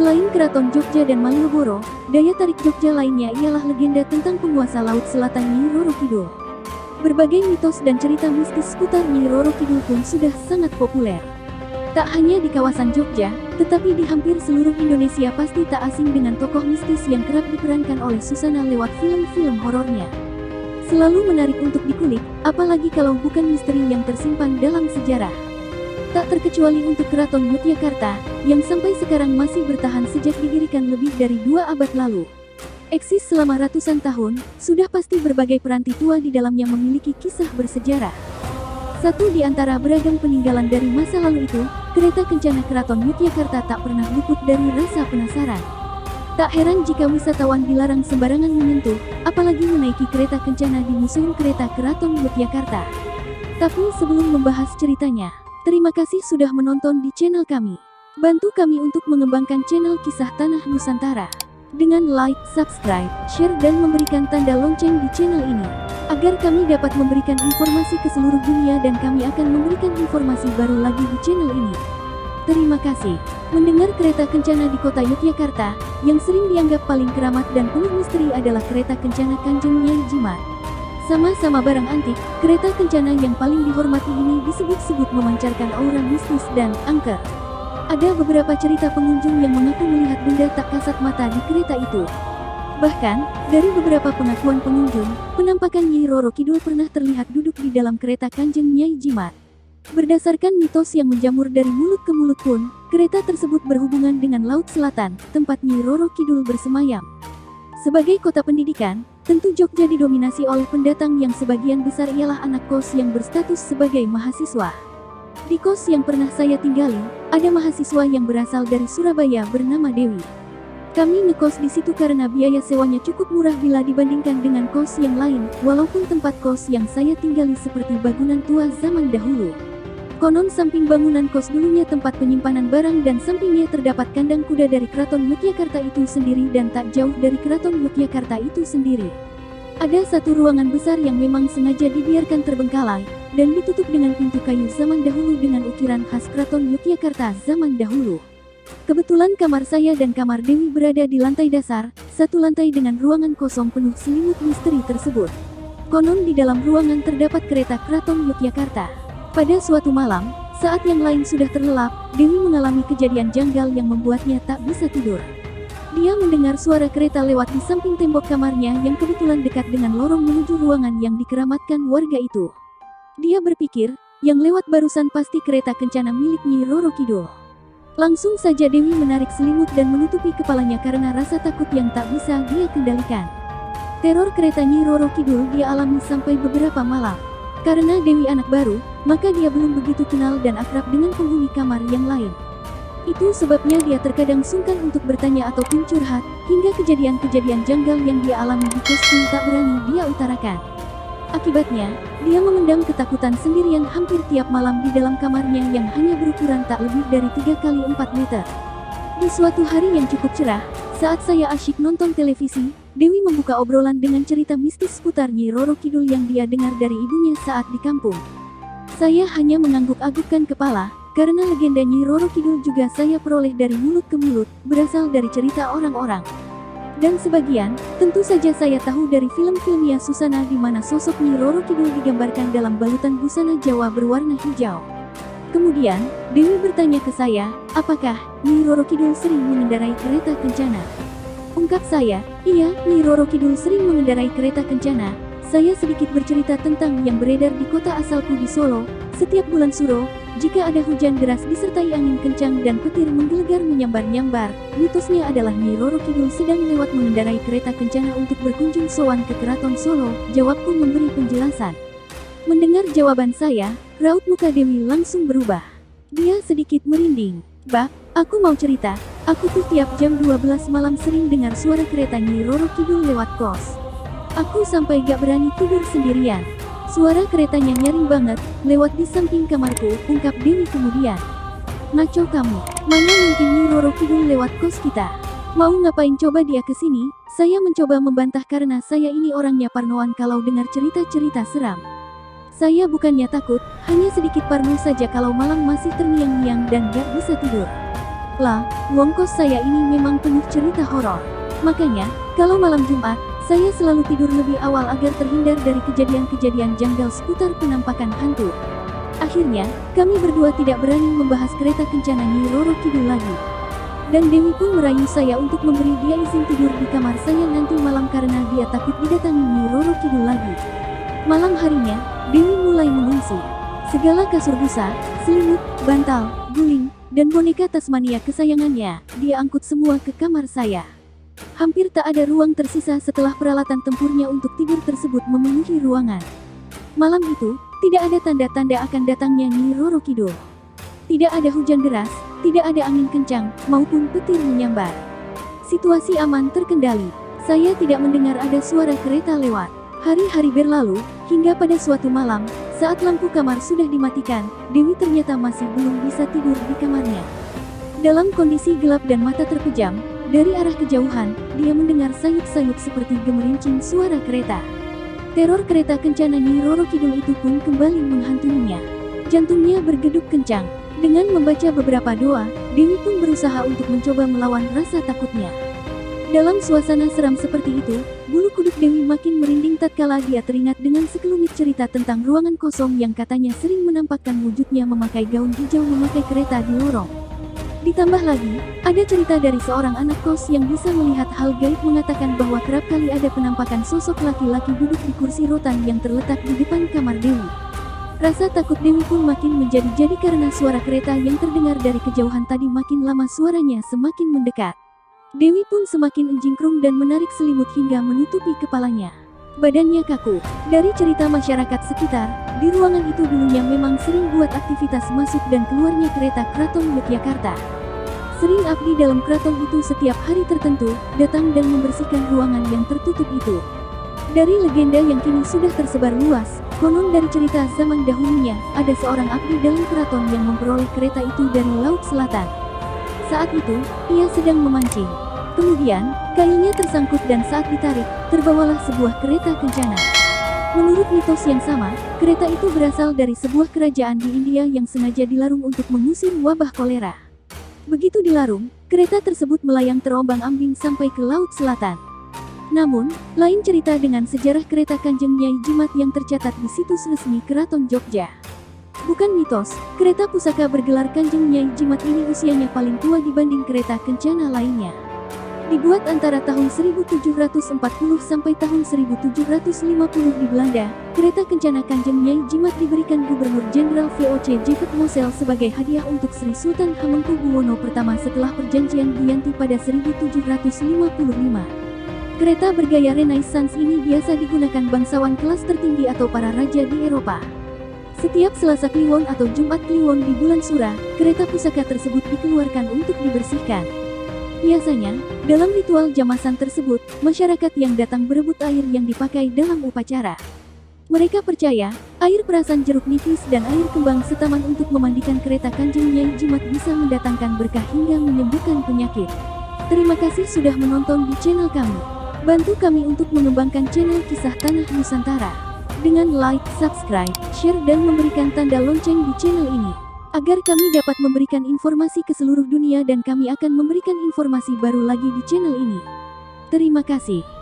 Selain Keraton Jogja dan Malioboro, daya tarik Jogja lainnya ialah legenda tentang penguasa Laut Selatan Nyi Roro Kidul. Berbagai mitos dan cerita mistis seputar Nyi Roro Kidul pun sudah sangat populer. Tak hanya di kawasan Jogja, tetapi di hampir seluruh Indonesia pasti tak asing dengan tokoh mistis yang kerap diperankan oleh Susana lewat film-film horornya. Selalu menarik untuk dikulik, apalagi kalau bukan misteri yang tersimpan dalam sejarah. Tak terkecuali untuk Keraton Yogyakarta, yang sampai sekarang masih bertahan sejak didirikan lebih dari 2 abad lalu. Eksis selama ratusan tahun, sudah pasti berbagai peranti tua di dalamnya memiliki kisah bersejarah. Satu di antara beragam peninggalan dari masa lalu itu, kereta kencana Keraton Yogyakarta tak pernah luput dari rasa penasaran. Tak heran jika wisatawan dilarang sembarangan menyentuh, apalagi menaiki kereta kencana di Museum Kereta Keraton Yogyakarta. Tapi sebelum membahas ceritanya, terima kasih sudah menonton di channel kami. Bantu kami untuk mengembangkan channel Kisah Tanah Nusantara dengan like, subscribe, share dan memberikan tanda lonceng di channel ini, agar kami dapat memberikan informasi ke seluruh dunia dan kami akan memberikan informasi baru lagi di channel ini. Terima kasih. Mendengar kereta kencana di kota Yogyakarta, yang sering dianggap paling keramat dan penuh misteri adalah kereta kencana Kanjeng Nyai Jimat. Sama-sama barang antik, kereta kencana yang paling dihormati ini disebut-sebut memancarkan aura mistis dan angker. Ada beberapa cerita pengunjung yang mengaku melihat benda tak kasat mata di kereta itu. Bahkan, dari beberapa pengakuan pengunjung, penampakan Nyi Roro Kidul pernah terlihat duduk di dalam kereta Kanjeng Nyai Jimat. Berdasarkan mitos yang menjamur dari mulut ke mulut pun, kereta tersebut berhubungan dengan Laut Selatan, tempat Nyi Roro Kidul bersemayam. Sebagai kota pendidikan, tentu Jogja didominasi oleh pendatang yang sebagian besar ialah anak kos yang berstatus sebagai mahasiswa. Di kos yang pernah saya tinggali, ada mahasiswa yang berasal dari Surabaya bernama Dewi. Kami ngekos di situ karena biaya sewanya cukup murah bila dibandingkan dengan kos yang lain, walaupun tempat kos yang saya tinggali seperti bangunan tua zaman dahulu. Konon samping bangunan kos dulunya tempat penyimpanan barang dan sampingnya terdapat kandang kuda dari Keraton Yogyakarta itu sendiri dan tak jauh dari Keraton Yogyakarta itu sendiri ada satu ruangan besar yang memang sengaja dibiarkan terbengkalai dan ditutup dengan pintu kayu zaman dahulu dengan ukiran khas Keraton Yogyakarta zaman dahulu. Kebetulan kamar saya dan kamar Dewi berada di lantai dasar, satu lantai dengan ruangan kosong penuh selimut misteri tersebut. Konon di dalam ruangan terdapat kereta Keraton Yogyakarta. Pada suatu malam, saat yang lain sudah terlelap, Dewi mengalami kejadian janggal yang membuatnya tak bisa tidur. Dia mendengar suara kereta lewat di samping tembok kamarnya yang kebetulan dekat dengan lorong menuju ruangan yang dikeramatkan warga itu. Dia berpikir, yang lewat barusan pasti kereta kencana milik Nyi Roro Kidul. Langsung saja Dewi menarik selimut dan menutupi kepalanya karena rasa takut yang tak bisa dia kendalikan. Teror kereta Nyi Roro Kidul dia alami sampai beberapa malam. Karena Dewi anak baru, maka dia belum begitu kenal dan akrab dengan penghuni kamar yang lain. Itu sebabnya dia terkadang sungkan untuk bertanya ataupun curhat, hingga kejadian-kejadian janggal yang dia alami di kos pun tak berani dia utarakan. Akibatnya, dia memendam ketakutan sendirian hampir tiap malam di dalam kamarnya yang hanya berukuran tak lebih dari 3 kali 4 meter. Di suatu hari yang cukup cerah, saat saya asyik nonton televisi, Dewi membuka obrolan dengan cerita mistis seputar Nyi Roro Kidul yang dia dengar dari ibunya saat di kampung. Saya hanya mengangguk-anggukkan kepala, karena legenda Nyi Roro Kidul juga saya peroleh dari mulut ke mulut, berasal dari cerita orang-orang. Dan sebagian, tentu saja saya tahu dari film-filmnya Susana di mana sosok Nyi Roro Kidul digambarkan dalam balutan busana Jawa berwarna hijau. Kemudian, Dewi bertanya ke saya, apakah Nyi Roro Kidul sering mengendarai kereta kencana? Ungkap saya, iya, Nyi Roro Kidul sering mengendarai kereta kencana. Saya sedikit bercerita tentang yang beredar di kota asalku di Solo. Setiap bulan Suro, jika ada hujan deras disertai angin kencang dan petir menggelegar menyambar-nyambar, mitosnya adalah Nyi Roro Kidul sedang lewat mengendarai kereta kencana untuk berkunjung sowan ke Keraton Solo, jawabku memberi penjelasan. Mendengar jawaban saya, raut muka Dewi langsung berubah. Dia sedikit merinding. Bak, aku mau cerita, aku tuh tiap jam 12 malam sering dengar suara kereta Nyi Roro Kidul lewat kos. Aku sampai gak berani tidur sendirian. Suara keretanya nyaring banget, lewat di samping kamarku, ungkap Dewi kemudian. Ngaco kamu, mana mungkin Nyi Roro Kidul lewat kos kita? Mau ngapain coba dia kesini? Saya mencoba membantah karena saya ini orangnya parnoan kalau dengar cerita-cerita seram. Saya bukannya takut, hanya sedikit parno saja kalau malam masih terngiang-ngiang dan gak bisa tidur. Lah, ruang kos saya ini memang penuh cerita horor. Makanya, kalau malam Jumat, saya selalu tidur lebih awal agar terhindar dari kejadian-kejadian janggal seputar penampakan hantu. Akhirnya, kami berdua tidak berani membahas kereta kencana Nyi Roro Kidul lagi. Dan Dewi pun merayu saya untuk memberi dia izin tidur di kamar saya nanti malam karena dia takut didatangi Nyi Roro Kidul lagi. Malam harinya, Dewi mulai mengungsi. Segala kasur busa, selimut, bantal, guling, dan boneka Tasmania kesayangannya, dia angkut semua ke kamar saya. Hampir tak ada ruang tersisa setelah peralatan tempurnya untuk tidur tersebut memenuhi ruangan. Malam itu, tidak ada tanda-tanda akan datangnya Nyi Roro Kidul. Tidak ada hujan deras, tidak ada angin kencang, maupun petir menyambar. Situasi aman terkendali. Saya tidak mendengar ada suara kereta lewat. Hari-hari berlalu, hingga pada suatu malam, saat lampu kamar sudah dimatikan, Dewi ternyata masih belum bisa tidur di kamarnya. Dalam kondisi gelap dan mata terpejam, dari arah kejauhan, dia mendengar sayup-sayup seperti gemerincing suara kereta. Teror kereta kencana Nyi Roro Kidul itu pun kembali menghantuinya. Jantungnya bergeduk kencang. Dengan membaca beberapa doa, Dewi pun berusaha untuk mencoba melawan rasa takutnya. Dalam suasana seram seperti itu, bulu kuduk Dewi makin merinding tatkala dia teringat dengan sekelumit cerita tentang ruangan kosong yang katanya sering menampakkan wujudnya memakai gaun hijau memakai kereta di lorong. Ditambah lagi, ada cerita dari seorang anak kos yang bisa melihat hal gaib mengatakan bahwa kerap kali ada penampakan sosok laki-laki duduk di kursi rotan yang terletak di depan kamar Dewi. Rasa takut Dewi pun makin menjadi-jadi karena suara kereta yang terdengar dari kejauhan tadi makin lama suaranya semakin mendekat. Dewi pun semakin enjingkrung dan menarik selimut hingga menutupi kepalanya. Badannya kaku. Dari cerita masyarakat sekitar, di ruangan itu dulunya memang sering buat aktivitas masuk dan keluarnya kereta Kraton Yogyakarta. Sering abdi dalam keraton itu setiap hari tertentu, datang dan membersihkan ruangan yang tertutup itu. Dari legenda yang kini sudah tersebar luas, konon dari cerita zaman dahulunya, ada seorang abdi dalam keraton yang memperoleh kereta itu dari Laut Selatan. Saat itu, ia sedang memancing. Kemudian, kailnya tersangkut dan saat ditarik, terbawalah sebuah kereta kencana. Menurut mitos yang sama, kereta itu berasal dari sebuah kerajaan di India yang sengaja dilarung untuk mengusir wabah kolera. Begitu dilarung, kereta tersebut melayang terombang-ambing sampai ke Laut Selatan. Namun, lain cerita dengan sejarah kereta Kanjeng Nyai Jimat yang tercatat di situs resmi Keraton Jogja. Bukan mitos, kereta pusaka bergelar Kanjeng Nyai Jimat ini usianya paling tua dibanding kereta kencana lainnya. Dibuat antara tahun 1740 sampai tahun 1750 di Belanda, kereta kencana Kanjeng Nyai Jimat diberikan Gubernur Jenderal VOC Jefet Mosel sebagai hadiah untuk Sri Sultan Hamengkubuwono I setelah perjanjian Giyanti pada 1755. Kereta bergaya Renaissance ini biasa digunakan bangsawan kelas tertinggi atau para raja di Eropa. Setiap Selasa Kliwon atau Jumat Kliwon di bulan Sura, kereta pusaka tersebut dikeluarkan untuk dibersihkan. Biasanya, dalam ritual jamasan tersebut, masyarakat yang datang berebut air yang dipakai dalam upacara. Mereka percaya, air perasan jeruk nipis dan air kembang setaman untuk memandikan kereta Kanjeng Nyai Jimat bisa mendatangkan berkah hingga menyembuhkan penyakit. Terima kasih sudah menonton di channel kami. Bantu kami untuk mengembangkan channel Kisah Tanah Nusantara dengan like, subscribe, share dan memberikan tanda lonceng di channel ini, agar kami dapat memberikan informasi ke seluruh dunia dan kami akan memberikan informasi baru lagi di channel ini. Terima kasih.